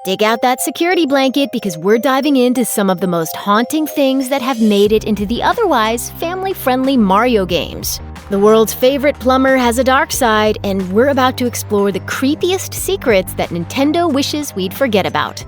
Dig out that security blanket because we're diving into some of the most haunting things that have made it into the otherwise family-friendly Mario games. The world's favorite plumber has a dark side, and we're about to explore the creepiest secrets that Nintendo wishes we'd forget about.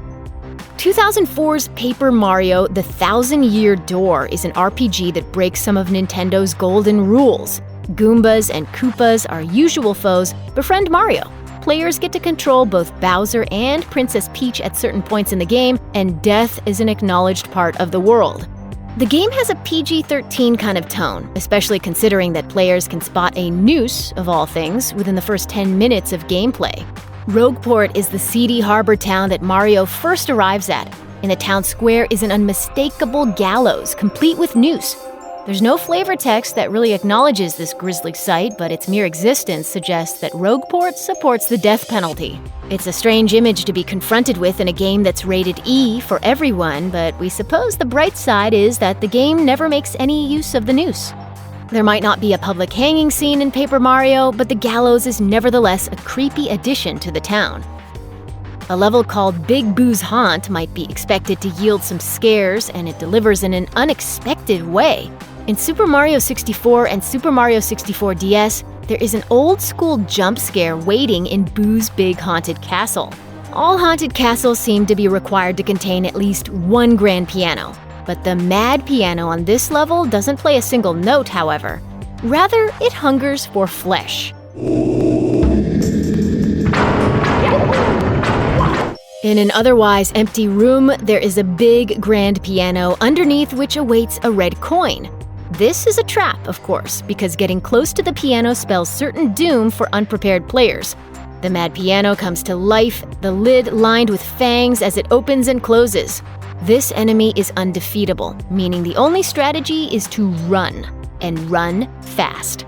2004's Paper Mario: The Thousand-Year Door is an RPG that breaks some of Nintendo's golden rules. Goombas and Koopas, our usual foes, befriend Mario. Players get to control both Bowser and Princess Peach at certain points in the game, and death is an acknowledged part of the world. The game has a PG-13 kind of tone, especially considering that players can spot a noose, of all things, within the first 10 minutes of gameplay. Rogueport is the seedy harbor town that Mario first arrives at. In the town square is an unmistakable gallows, complete with noose. There's no flavor text that really acknowledges this grisly sight, but its mere existence suggests that Rogueport supports the death penalty. It's a strange image to be confronted with in a game that's rated E for everyone, but we suppose the bright side is that the game never makes any use of the noose. There might not be a public hanging scene in Paper Mario, but the gallows is nevertheless a creepy addition to the town. A level called Big Boo's Haunt might be expected to yield some scares, and it delivers in an unexpected way. In Super Mario 64 and Super Mario 64 DS, there is an old-school jump scare waiting in Boo's Big Haunted Castle. All haunted castles seem to be required to contain at least one grand piano, but the Mad Piano on this level doesn't play a single note, however. Rather, it hungers for flesh. In an otherwise empty room, there is a big grand piano underneath which awaits a red coin. This is a trap, of course, because getting close to the piano spells certain doom for unprepared players. The Mad Piano comes to life, the lid lined with fangs as it opens and closes. This enemy is undefeatable, meaning the only strategy is to run, and run fast.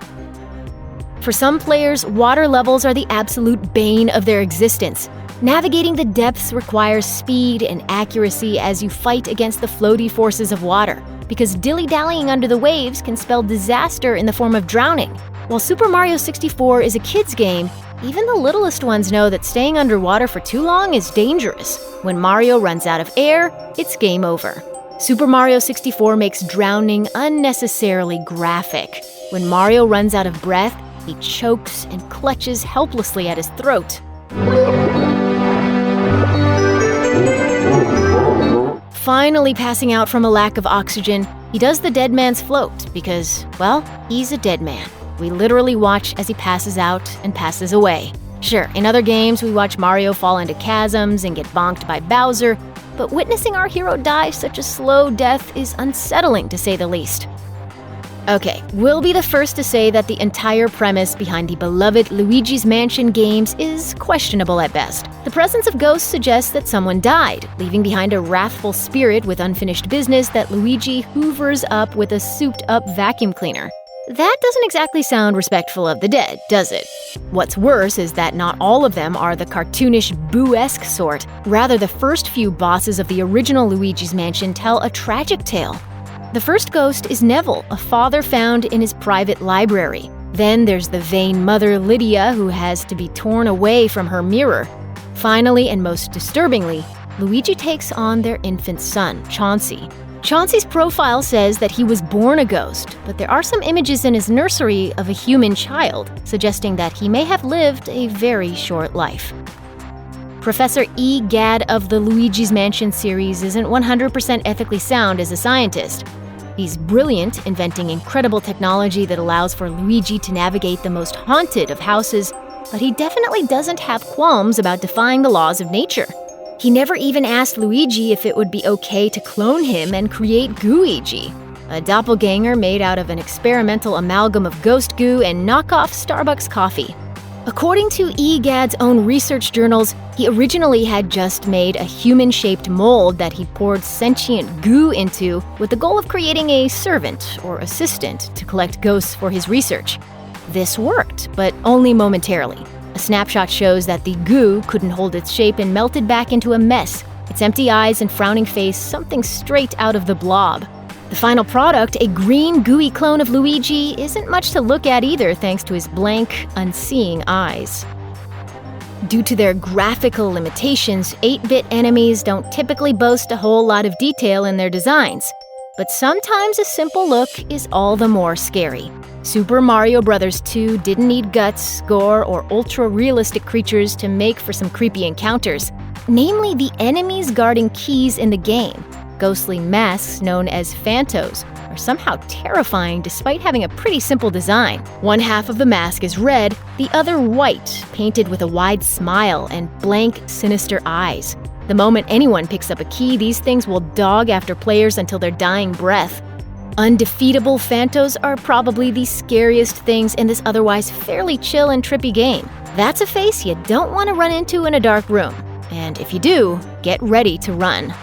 For some players, water levels are the absolute bane of their existence. Navigating the depths requires speed and accuracy as you fight against the floaty forces of water, because dilly-dallying under the waves can spell disaster in the form of drowning. While Super Mario 64 is a kid's game, even the littlest ones know that staying underwater for too long is dangerous. When Mario runs out of air, it's game over. Super Mario 64 makes drowning unnecessarily graphic. When Mario runs out of breath, he chokes and clutches helplessly at his throat. Finally passing out from a lack of oxygen, he does the dead man's float because, well, he's a dead man. We literally watch as he passes out and passes away. Sure, in other games we watch Mario fall into chasms and get bonked by Bowser, but witnessing our hero die such a slow death is unsettling to say the least. Okay, we'll be the first to say that the entire premise behind the beloved Luigi's Mansion games is questionable at best. The presence of ghosts suggests that someone died, leaving behind a wrathful spirit with unfinished business that Luigi hoovers up with a souped-up vacuum cleaner. That doesn't exactly sound respectful of the dead, does it? What's worse is that not all of them are the cartoonish Boo-esque sort. Rather, the first few bosses of the original Luigi's Mansion tell a tragic tale. The first ghost is Neville, a father found in his private library. Then there's the vain mother Lydia, who has to be torn away from her mirror. Finally, and most disturbingly, Luigi takes on their infant son, Chauncey. Chauncey's profile says that he was born a ghost, but there are some images in his nursery of a human child, suggesting that he may have lived a very short life. Professor E. Gadd of the Luigi's Mansion series isn't 100% ethically sound as a scientist. He's brilliant, inventing incredible technology that allows for Luigi to navigate the most haunted of houses, but he definitely doesn't have qualms about defying the laws of nature. He never even asked Luigi if it would be okay to clone him and create Gooigi, a doppelganger made out of an experimental amalgam of ghost goo and knockoff Starbucks coffee. According to E. Gadd's own research journals, he originally had just made a human-shaped mold that he poured sentient goo into with the goal of creating a servant or assistant to collect ghosts for his research. This worked, but only momentarily. A snapshot shows that the goo couldn't hold its shape and melted back into a mess, its empty eyes and frowning face something straight out of the Blob. The final product, a green, gooey clone of Luigi, isn't much to look at either thanks to his blank, unseeing eyes. Due to their graphical limitations, 8-bit enemies don't typically boast a whole lot of detail in their designs. But sometimes a simple look is all the more scary. Super Mario Bros. 2 didn't need guts, gore, or ultra-realistic creatures to make for some creepy encounters. Namely, the enemies guarding keys in the game, ghostly masks known as phantos, are somehow terrifying despite having a pretty simple design. One half of the mask is red, the other white, painted with a wide smile and blank, sinister eyes. The moment anyone picks up a key, these things will dog after players until their dying breath. Undefeatable phantos are probably the scariest things in this otherwise fairly chill and trippy game. That's a face you don't want to run into in a dark room. And if you do, get ready to run.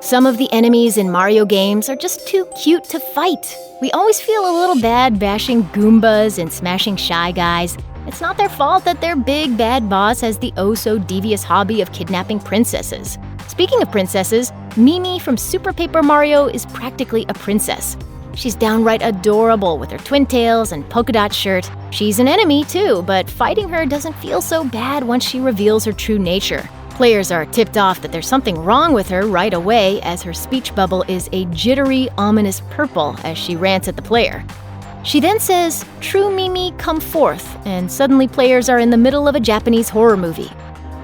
Some of the enemies in Mario games are just too cute to fight. We always feel a little bad bashing Goombas and smashing Shy Guys. It's not their fault that their big bad boss has the oh-so-devious hobby of kidnapping princesses. Speaking of princesses, Mimi from Super Paper Mario is practically a princess. She's downright adorable with her twin tails and polka dot shirt. She's an enemy too, but fighting her doesn't feel so bad once she reveals her true nature. Players are tipped off that there's something wrong with her right away, as her speech bubble is a jittery, ominous purple as she rants at the player. She then says, "True Mimi, come forth," and suddenly players are in the middle of a Japanese horror movie.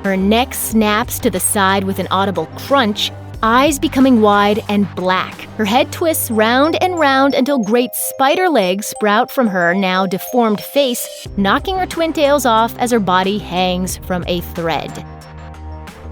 Her neck snaps to the side with an audible crunch, eyes becoming wide and black. Her head twists round and round until great spider legs sprout from her now deformed face, knocking her twin tails off as her body hangs from a thread.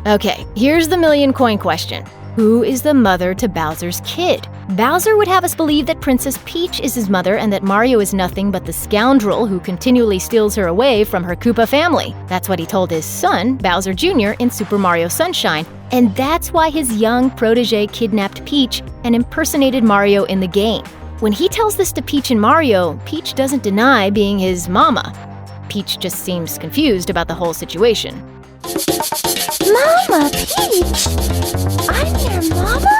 Okay, here's the million-coin question. Who is the mother to Bowser's kid? Bowser would have us believe that Princess Peach is his mother and that Mario is nothing but the scoundrel who continually steals her away from her Koopa family. That's what he told his son, Bowser Jr., in Super Mario Sunshine, and that's why his young protege kidnapped Peach and impersonated Mario in the game. When he tells this to Peach and Mario, Peach doesn't deny being his mama. Peach just seems confused about the whole situation. Mama, Peach! I'm your mama?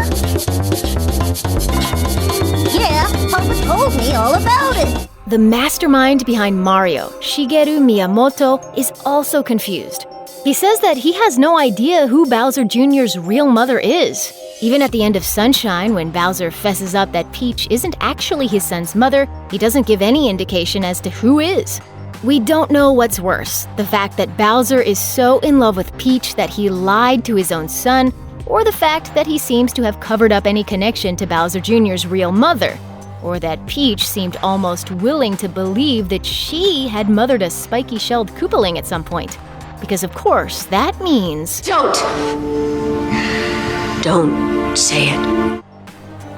Yeah, Papa told me all about it. The mastermind behind Mario, Shigeru Miyamoto, is also confused. He says that he has no idea who Bowser Jr.'s real mother is. Even at the end of Sunshine, when Bowser fesses up that Peach isn't actually his son's mother, he doesn't give any indication as to who is. We don't know what's worse, the fact that Bowser is so in love with Peach that he lied to his own son, or the fact that he seems to have covered up any connection to Bowser Jr.'s real mother, or that Peach seemed almost willing to believe that she had mothered a spiky-shelled Koopaling at some point. Because of course, that means… Don't say it.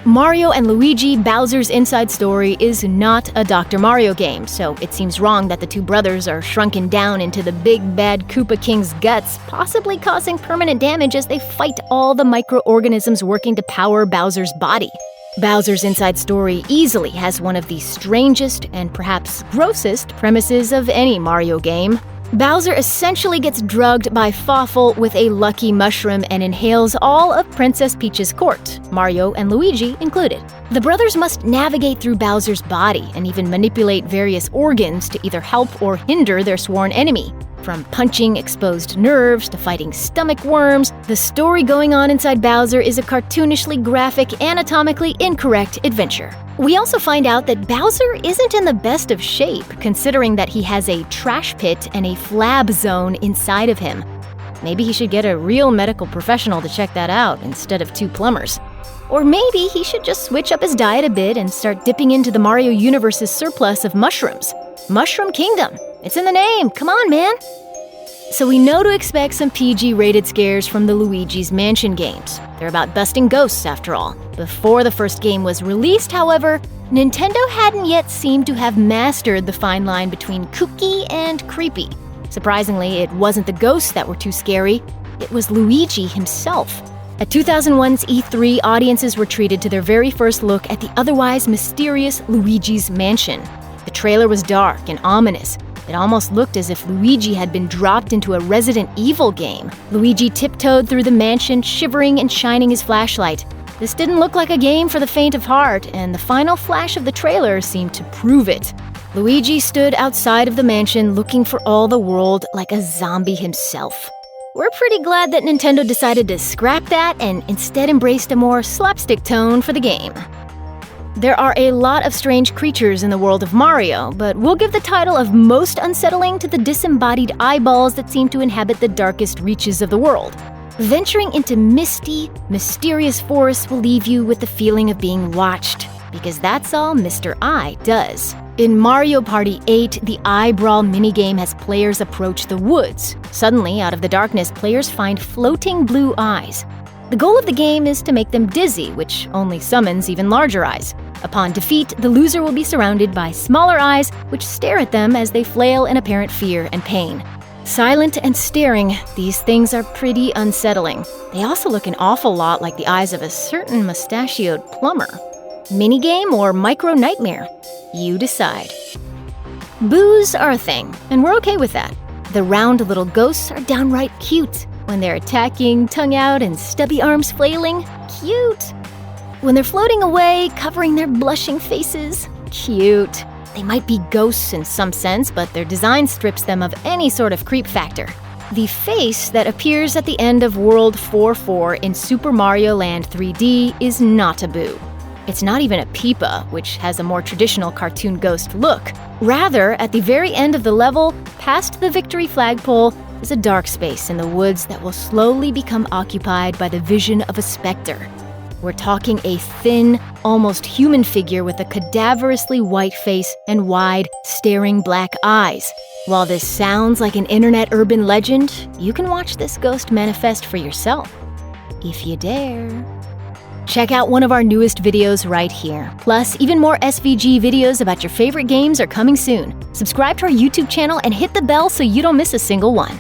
Mario and Luigi, Bowser's Inside Story is not a Dr. Mario game, so it seems wrong that the two brothers are shrunken down into the big bad Koopa King's guts, possibly causing permanent damage as they fight all the microorganisms working to power Bowser's body. Bowser's Inside Story easily has one of the strangest and perhaps grossest premises of any Mario game. Bowser essentially gets drugged by Fawful with a lucky mushroom and inhales all of Princess Peach's court, Mario and Luigi included. The brothers must navigate through Bowser's body and even manipulate various organs to either help or hinder their sworn enemy. From punching exposed nerves to fighting stomach worms, the story going on inside Bowser is a cartoonishly graphic, anatomically incorrect adventure. We also find out that Bowser isn't in the best of shape, considering that he has a trash pit and a flab zone inside of him. Maybe he should get a real medical professional to check that out instead of two plumbers. Or maybe he should just switch up his diet a bit and start dipping into the Mario universe's surplus of mushrooms. Mushroom Kingdom! It's in the name, come on, man! So we know to expect some PG-rated scares from the Luigi's Mansion games. They're about busting ghosts, after all. Before the first game was released, however, Nintendo hadn't yet seemed to have mastered the fine line between kooky and creepy. Surprisingly, it wasn't the ghosts that were too scary, it was Luigi himself. At 2001's E3, audiences were treated to their very first look at the otherwise mysterious Luigi's Mansion. The trailer was dark and ominous. It almost looked as if Luigi had been dropped into a Resident Evil game. Luigi tiptoed through the mansion, shivering and shining his flashlight. This didn't look like a game for the faint of heart, and the final flash of the trailer seemed to prove it. Luigi stood outside of the mansion looking for all the world like a zombie himself. We're pretty glad that Nintendo decided to scrap that and instead embraced a more slapstick tone for the game. There are a lot of strange creatures in the world of Mario, but we'll give the title of most unsettling to the disembodied eyeballs that seem to inhabit the darkest reaches of the world. Venturing into misty, mysterious forests will leave you with the feeling of being watched, because that's all Mr. Eye does. In Mario Party 8, the Eye Brawl minigame has players approach the woods. Suddenly, out of the darkness, players find floating blue eyes. The goal of the game is to make them dizzy, which only summons even larger eyes. Upon defeat, the loser will be surrounded by smaller eyes, which stare at them as they flail in apparent fear and pain. Silent and staring, these things are pretty unsettling. They also look an awful lot like the eyes of a certain mustachioed plumber. Minigame or micro-nightmare? You decide. Boos are a thing, and we're okay with that. The round little ghosts are downright cute. When they're attacking, tongue out and stubby arms flailing, cute. When they're floating away, covering their blushing faces, cute. They might be ghosts in some sense, but their design strips them of any sort of creep factor. The face that appears at the end of World 4-4 in Super Mario Land 3D is not a boo. It's not even a Peepa, which has a more traditional cartoon ghost look. Rather, at the very end of the level, past the victory flagpole, is a dark space in the woods that will slowly become occupied by the vision of a specter. We're talking a thin, almost human figure with a cadaverously white face and wide, staring black eyes. While this sounds like an internet urban legend, you can watch this ghost manifest for yourself. If you dare. Check out one of our newest videos right here. Plus, even more SVG videos about your favorite games are coming soon. Subscribe to our YouTube channel and hit the bell so you don't miss a single one.